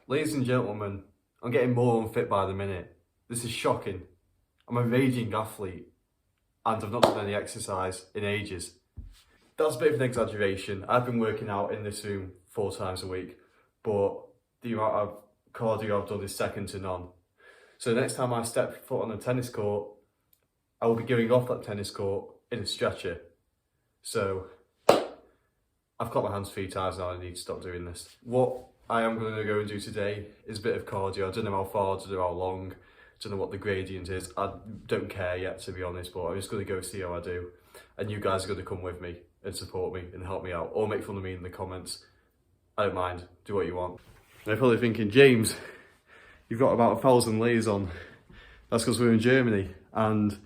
Ladies and gentlemen, I'm getting more unfit by the minute. This is shocking. I'm a raging athlete and I've not done any exercise in ages. That's a bit of an exaggeration. I've been working out in this room 4 times a week, but the amount of cardio I've done is second to none. So next time I step foot on a tennis court, I will be going off that tennis court in a stretcher. So I've got my hands 3 times now, I need to stop doing this. What I am going to go and do today is a bit of cardio. I don't know how far, I don't know how long, I don't know what the gradient is. I don't care yet, to be honest, but I'm just going to go see how I do. And you guys are going to come with me and support me and help me out, or make fun of me in the comments. I don't mind, do what you want. They're probably thinking, James, you've got about 1,000 layers on. That's because we're in Germany, and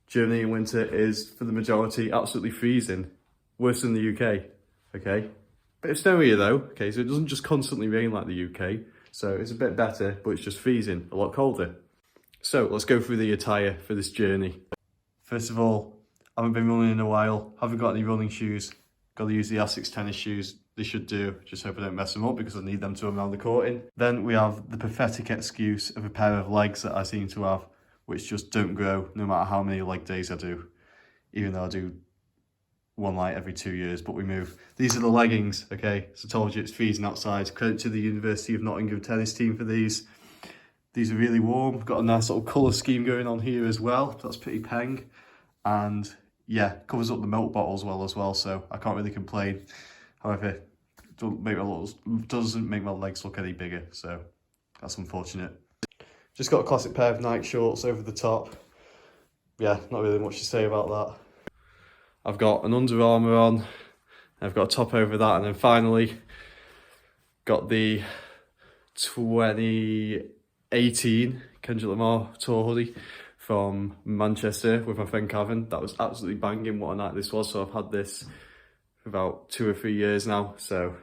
Germany in winter is, for the majority, absolutely freezing. Worse than the UK, okay? Bit of snow here though, okay, so it doesn't just constantly rain like the UK, so it's a bit better, but it's just freezing, a lot colder. So let's go through the attire for this journey. First of all, I haven't been running in a while, haven't got any running shoes, got to use the Asics tennis shoes. They should do, just hope I don't mess them up because I need them to run around the court in. Then we have the pathetic excuse of a pair of legs that I seem to have, which just don't grow no matter how many leg days I do, even though I do one light every 2 years, but we move. These are the leggings, okay? So I told you it's freezing outside. Credit to the University of Nottingham tennis team for these. These are really warm. Got a nice little colour scheme going on here as well. That's pretty peng. And yeah, covers up the milk bottles well as well, so I can't really complain. However, doesn't make my legs look any bigger, so that's unfortunate. Just got a classic pair of Nike shorts over the top. Yeah, not really much to say about that. I've got an Under Armour on, I've got a top over that, and then finally got the 2018 Kendrick Lamar tour hoodie from Manchester with my friend Kevin. That was absolutely banging, what a night this was. So I've had this for about 2 or 3 years now, so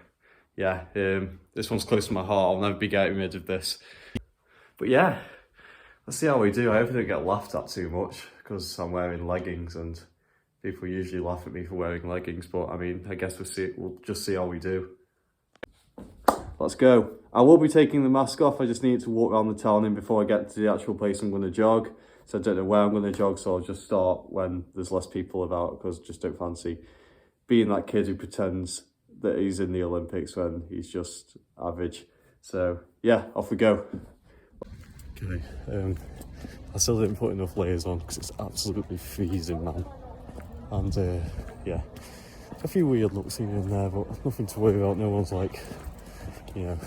yeah, this one's close to my heart. I'll never be getting rid of this. But yeah, let's see how we do. I hope I don't get laughed at too much because I'm wearing leggings and people usually laugh at me for wearing leggings, but I mean, I guess we'll just see how we do. Let's go. I will be taking the mask off. I just need to walk around the town in before I get to the actual place I'm going to jog. So I don't know where I'm going to jog, so I'll just start when there's less people about because I just don't fancy being that kid who pretends that he's in the Olympics when he's just average. So yeah, off we go. Okay, I still didn't put enough layers on because it's absolutely freezing, man. And yeah, a few weird looks here and there, but nothing to worry about. No one's like, you know,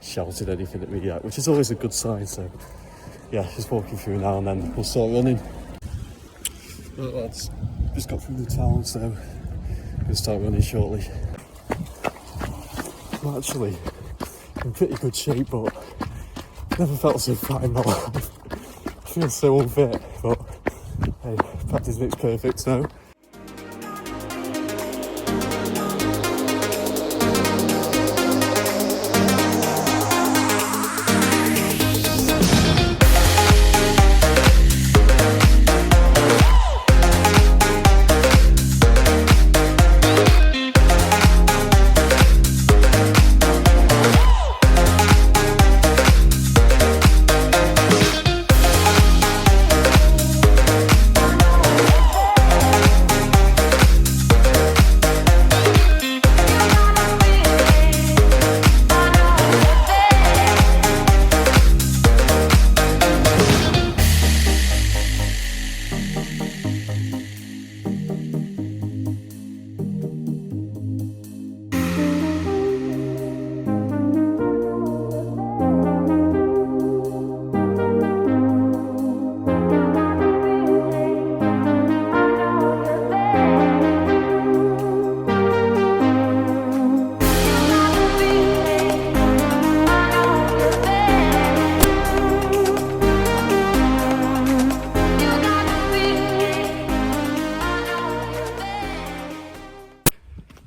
shouted anything at me yet, which is always a good sign. So yeah, just walking through now and then we'll start running. Right, lads, just got through the town, so we'll start running shortly. I'm actually in pretty good shape, but never felt so fat in my life. I feel so unfit, but hey, practice makes perfect, so.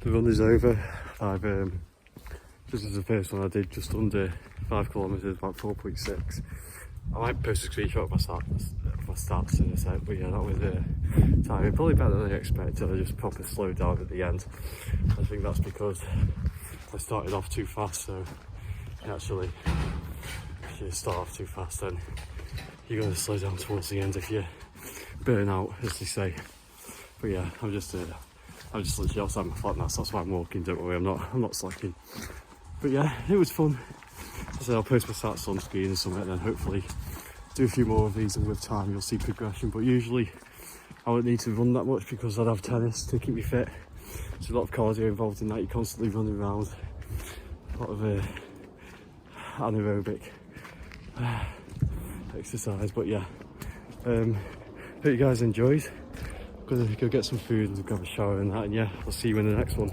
The run is over. This is the first one I did, just under 5 kilometres, about 4.6. I might post a screenshot of my stats in a sec, but yeah, that was time. Probably better than I expected. I just proper slowed down at the end. I think that's because I started off too fast, so Actually, if you start off too fast, then you're going to slow down towards the end if you burn out, as they say. But yeah, I'm just literally outside my flat now, so that's why I'm walking. Don't worry, I'm not slacking. But yeah, it was fun. So I'll post my stats on skiing and something, and then hopefully do a few more of these, and with time you'll see progression. But usually I wouldn't need to run that much because I'd have tennis to keep me fit. There's a lot of cardio involved in that. You're constantly running around, a lot of anaerobic exercise. But yeah, hope you guys enjoyed. I'm gonna go get some food and grab a shower and that, and yeah, I'll see you in the next one.